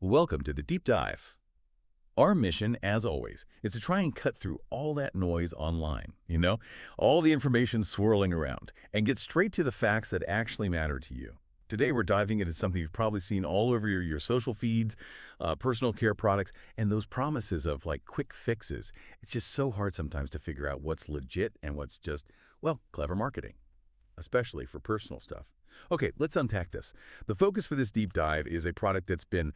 Welcome to the Deep Dive. Our mission, as always, is to try and cut through all that noise online, all the information swirling around, and get straight to the facts that actually matter to you. Today, we're diving into something you've probably seen all over your social feeds, personal care products, and those promises of quick fixes. It's just so hard sometimes to figure out what's legit and what's just, clever marketing, especially for personal stuff. Okay, let's unpack this. The focus for this deep dive is a product that's been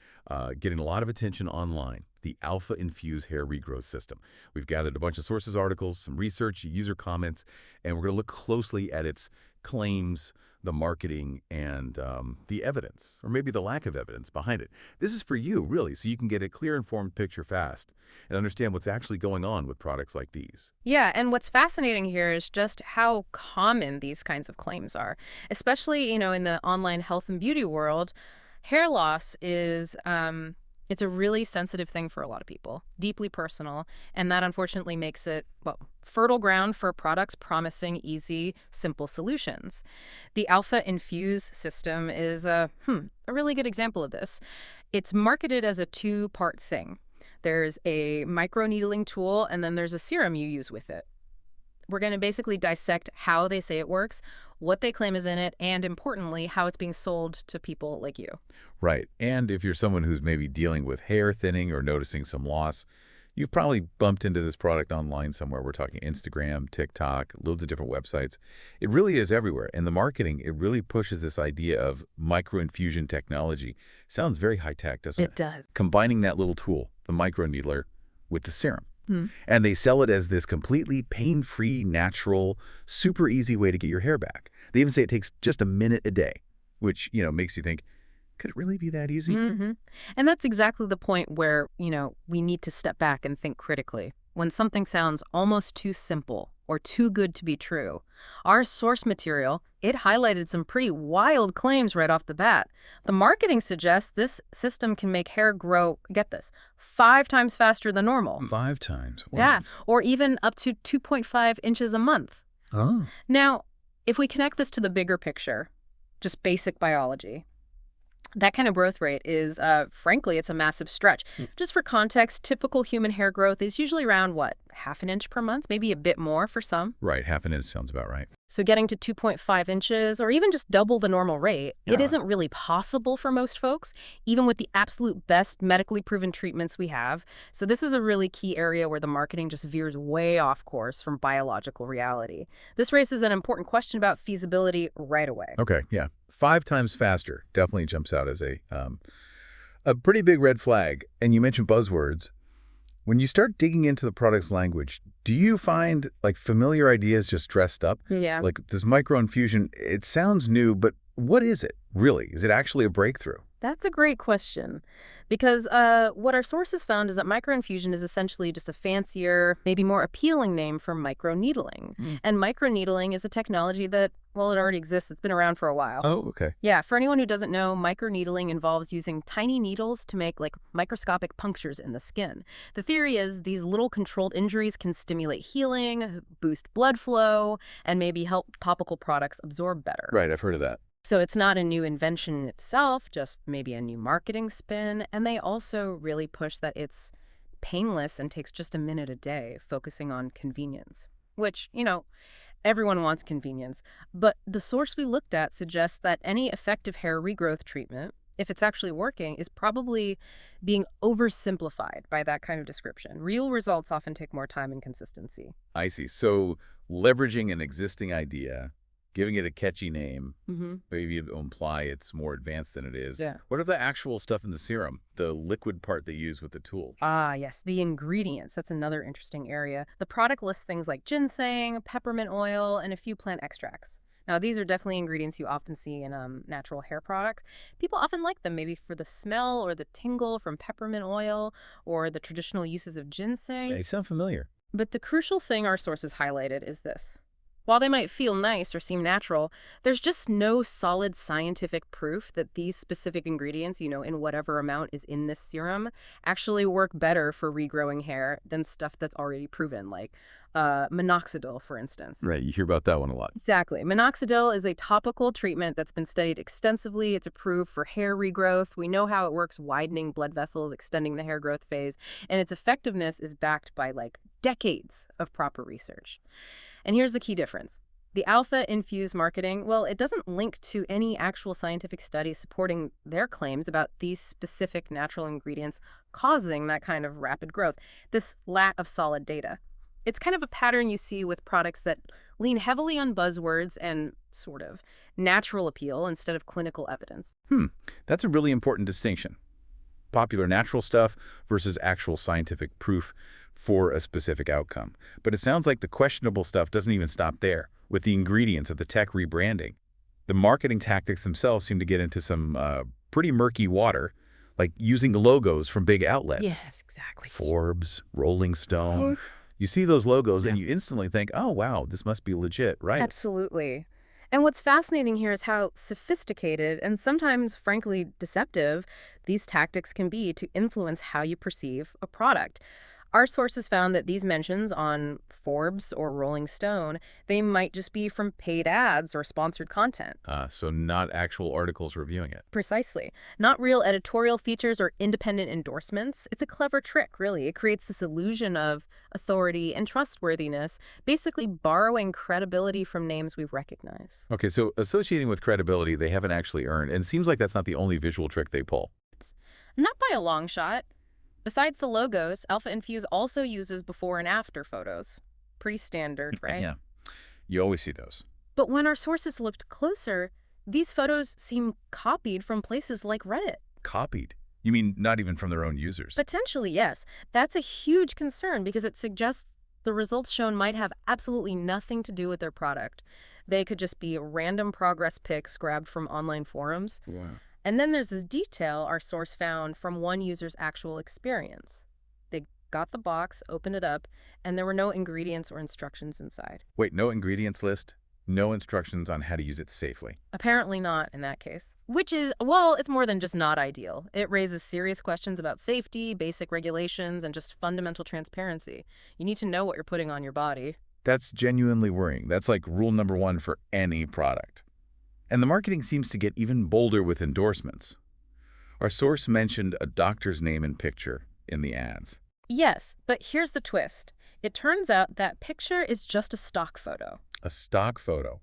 getting a lot of attention online, the Alpha Infuse hair regrowth system. We've gathered a bunch of sources, articles, some research, user comments, and we're going to look closely at its claims, the marketing, and the evidence, or maybe the lack of evidence behind it. This is for you, really, so you can get a clear, informed picture fast and understand what's actually going on with products like these. Yeah, and what's fascinating here is just how common these kinds of claims are, especially, in the online health and beauty world. Hair loss is it's a really sensitive thing for a lot of people, deeply personal, and that unfortunately makes it, fertile ground for products promising easy, simple solutions. The Alpha Infuse system is a really good example of this. It's marketed as a two-part thing. There's a microneedling tool, and then there's a serum you use with it. We're going to basically dissect how they say it works, what they claim is in it, and importantly, how it's being sold to people like you. Right. And if you're someone who's maybe dealing with hair thinning or noticing some loss, you've probably bumped into this product online somewhere. We're talking Instagram, TikTok, loads of different websites. It really is everywhere. And the marketing, it really pushes this idea of microinfusion technology. Sounds very high-tech, doesn't it? It does. Combining that little tool, the microneedler, with the serum. And they sell it as this completely pain-free, natural, super easy way to get your hair back. They even say it takes just a minute a day, which, makes you think, could it really be that easy? And that's exactly the point where, we need to step back and think critically. When something sounds almost too simple or too good to be true, our source material, it highlighted some pretty wild claims right off the bat. The marketing suggests this system can make hair grow, get this, 5 times faster than normal. 5 times? Wow. Yeah, or even up to 2.5 inches a month. Oh. Now, if we connect this to the bigger picture, just basic biology, that kind of growth rate is, frankly, it's a massive stretch. Just for context, typical human hair growth is usually around, half an inch per month, maybe a bit more for some. Right, half an inch sounds about right. So getting to 2.5 inches or even just double the normal rate, it isn't really possible for most folks, even with the absolute best medically proven treatments we have. So this is a really key area where the marketing just veers way off course from biological reality. This raises an important question about feasibility right away. Okay, yeah. 5 times faster definitely jumps out as a pretty big red flag. And you mentioned buzzwords. When you start digging into the product's language, do you find familiar ideas just dressed up? Yeah. Like this microinfusion, it sounds new, but what is it really? Is it actually a breakthrough? That's a great question, because what our sources found is that microinfusion is essentially just a fancier, maybe more appealing name for microneedling. And microneedling is a technology that, it already exists. It's been around for a while. Oh, okay. Yeah, for anyone who doesn't know, microneedling involves using tiny needles to make microscopic punctures in the skin. The theory is these little controlled injuries can stimulate healing, boost blood flow, and maybe help topical products absorb better. Right, I've heard of that. So it's not a new invention in itself, just maybe a new marketing spin. And they also really push that it's painless and takes just a minute a day, focusing on convenience, which, everyone wants convenience. But the source we looked at suggests that any effective hair regrowth treatment, if it's actually working, is probably being oversimplified by that kind of description. Real results often take more time and consistency. I see. So leveraging an existing idea, giving it a catchy name, maybe imply it's more advanced than it is. Yeah. What are the actual stuff in the serum, the liquid part they use with the tool? Ah, yes, the ingredients. That's another interesting area. The product lists things like ginseng, peppermint oil, and a few plant extracts. Now, these are definitely ingredients you often see in natural hair products. People often like them maybe for the smell or the tingle from peppermint oil or the traditional uses of ginseng. They sound familiar. But the crucial thing our sources highlighted is this. While they might feel nice or seem natural, there's just no solid scientific proof that these specific ingredients, in whatever amount is in this serum, actually work better for regrowing hair than stuff that's already proven, like minoxidil, for instance. Right, you hear about that one a lot. Exactly. Minoxidil is a topical treatment that's been studied extensively. It's approved for hair regrowth. We know how it works, widening blood vessels, extending the hair growth phase, and its effectiveness is backed by decades of proper research. And here's the key difference. The Alpha Infuse marketing, well, it doesn't link to any actual scientific studies supporting their claims about these specific natural ingredients causing that kind of rapid growth, this lack of solid data. It's kind of a pattern you see with products that lean heavily on buzzwords and sort of natural appeal instead of clinical evidence. That's a really important distinction. Popular natural stuff versus actual scientific proof for a specific outcome. But it sounds like the questionable stuff doesn't even stop there. With the ingredients of the tech rebranding, the marketing tactics themselves seem to get into some pretty murky water, like using logos from big outlets. Yes, exactly. Forbes, Rolling Stone. You see those logos and you instantly think, oh, wow, this must be legit, right? Absolutely. And what's fascinating here is how sophisticated and sometimes, frankly, deceptive these tactics can be to influence how you perceive a product. Our sources found that these mentions on Forbes or Rolling Stone, they might just be from paid ads or sponsored content. So not actual articles reviewing it. Precisely. Not real editorial features or independent endorsements. It's a clever trick, really. It creates this illusion of authority and trustworthiness, basically borrowing credibility from names we recognize. Okay, so associating with credibility they haven't actually earned, and it seems like that's not the only visual trick they pull. Not by a long shot. Besides the logos, Alpha Infuse also uses before and after photos. Pretty standard, right? Yeah, you always see those. But when our sources looked closer, these photos seem copied from places like Reddit. Copied? You mean not even from their own users? Potentially, yes. That's a huge concern because it suggests the results shown might have absolutely nothing to do with their product. They could just be random progress pics grabbed from online forums. Wow. And then there's this detail our source found from one user's actual experience. They got the box, opened it up, and there were no ingredients or instructions inside. Wait, no ingredients list? No instructions on how to use it safely? Apparently not in that case. Which is, well, it's more than just not ideal. It raises serious questions about safety, basic regulations, and just fundamental transparency. You need to know what you're putting on your body. That's genuinely worrying. That's like rule number one for any product. And the marketing seems to get even bolder with endorsements. Our source mentioned a doctor's name and picture in the ads. Yes, but here's the twist. It turns out that picture is just a stock photo. A stock photo.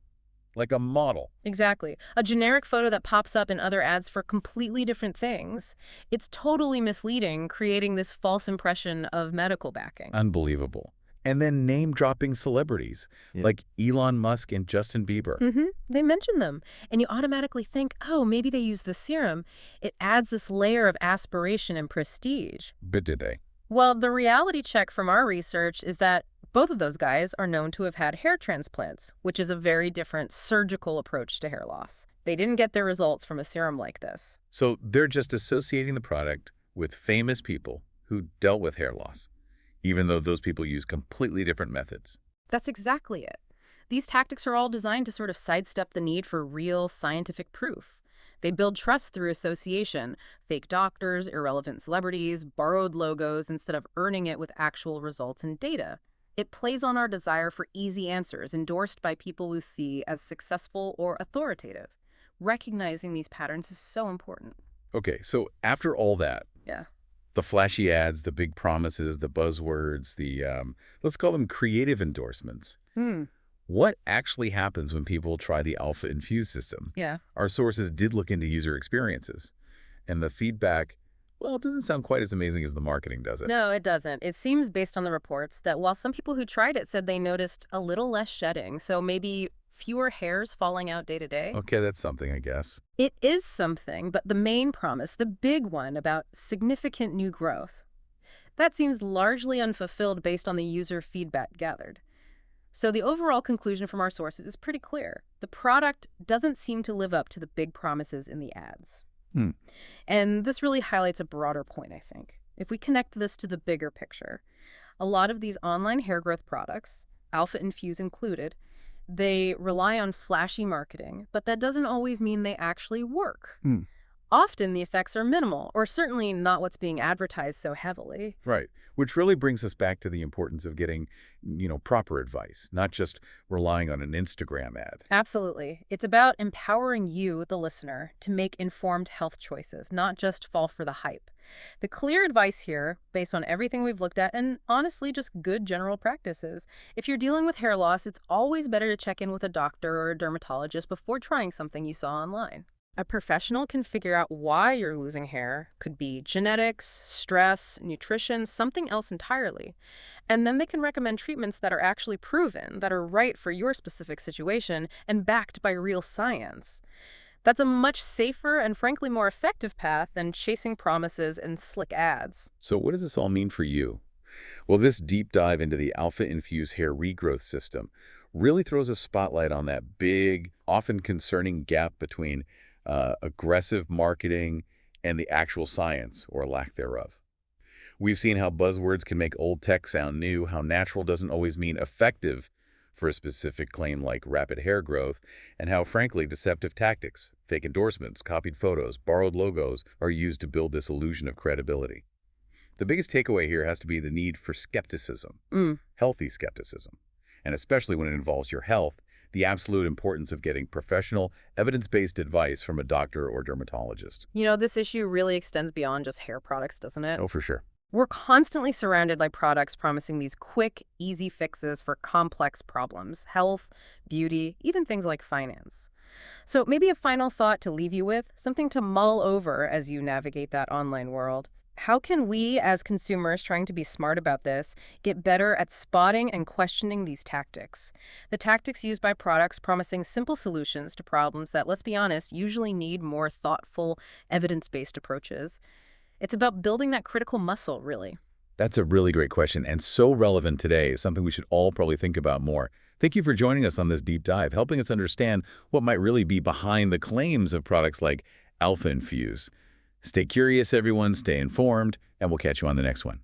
Like a model. Exactly. A generic photo that pops up in other ads for completely different things. It's totally misleading, creating this false impression of medical backing. Unbelievable. And then name-dropping celebrities, like Elon Musk and Justin Bieber. They mention them, and you automatically think, oh, maybe they use the serum. It adds this layer of aspiration and prestige. But did they? Well, the reality check from our research is that both of those guys are known to have had hair transplants, which is a very different surgical approach to hair loss. They didn't get their results from a serum like this. So they're just associating the product with famous people who dealt with hair loss, even though those people use completely different methods. That's exactly it. These tactics are all designed to sort of sidestep the need for real scientific proof. They build trust through association, fake doctors, irrelevant celebrities, borrowed logos instead of earning it with actual results and data. It plays on our desire for easy answers endorsed by people we see as successful or authoritative. Recognizing these patterns is so important. Okay, so after all that, the flashy ads, the big promises, the buzzwords, the, let's call them creative endorsements. What actually happens when people try the Alpha Infuse system? Our sources did look into user experiences. And the feedback, well, it doesn't sound quite as amazing as the marketing does it. No, it doesn't. It seems, based on the reports, that while some people who tried it said they noticed a little less shedding, so maybe fewer hairs falling out day to day. Okay, that's something, I guess. It is something, but the main promise, the big one about significant new growth, that seems largely unfulfilled based on the user feedback gathered. So the overall conclusion from our sources is pretty clear. The product doesn't seem to live up to the big promises in the ads. And this really highlights a broader point, I think. If we connect this to the bigger picture, a lot of these online hair growth products, Alpha Infuse included, They rely on flashy marketing, but that doesn't always mean they actually work. Hmm. Often the effects are minimal, or certainly not what's being advertised so heavily. Right. Which really brings us back to the importance of getting, proper advice, not just relying on an Instagram ad. Absolutely. It's about empowering you, the listener, to make informed health choices, not just fall for the hype. The clear advice here, based on everything we've looked at, and honestly, just good general practices. If you're dealing with hair loss, it's always better to check in with a doctor or a dermatologist before trying something you saw online. A professional can figure out why you're losing hair. Could be genetics, stress, nutrition, something else entirely. And then they can recommend treatments that are actually proven, that are right for your specific situation, and backed by real science. That's a much safer and frankly more effective path than chasing promises and slick ads. So what does this all mean for you? Well, this deep dive into the Alpha Infuse hair regrowth system really throws a spotlight on that big, often concerning gap between aggressive marketing and the actual science, or lack thereof. We've seen how buzzwords can make old tech sound new, how natural doesn't always mean effective for a specific claim like rapid hair growth, and how, frankly, deceptive tactics, fake endorsements, copied photos, borrowed logos are used to build this illusion of credibility. The biggest takeaway here has to be the need for skepticism, healthy skepticism, and especially when it involves your health, the absolute importance of getting professional, evidence-based advice from a doctor or dermatologist. This issue really extends beyond just hair products, doesn't it? Oh, for sure. We're constantly surrounded by products promising these quick, easy fixes for complex problems, health, beauty, even things like finance. So maybe a final thought to leave you with, something to mull over as you navigate that online world. How can we, as consumers trying to be smart about this, get better at spotting and questioning these tactics? The tactics used by products promising simple solutions to problems that, let's be honest, usually need more thoughtful, evidence-based approaches. It's about building that critical muscle, really. That's a really great question and so relevant today, something we should all probably think about more. Thank you for joining us on this deep dive, helping us understand what might really be behind the claims of products like Alpha Infuse. Stay curious, everyone, stay informed, and we'll catch you on the next one.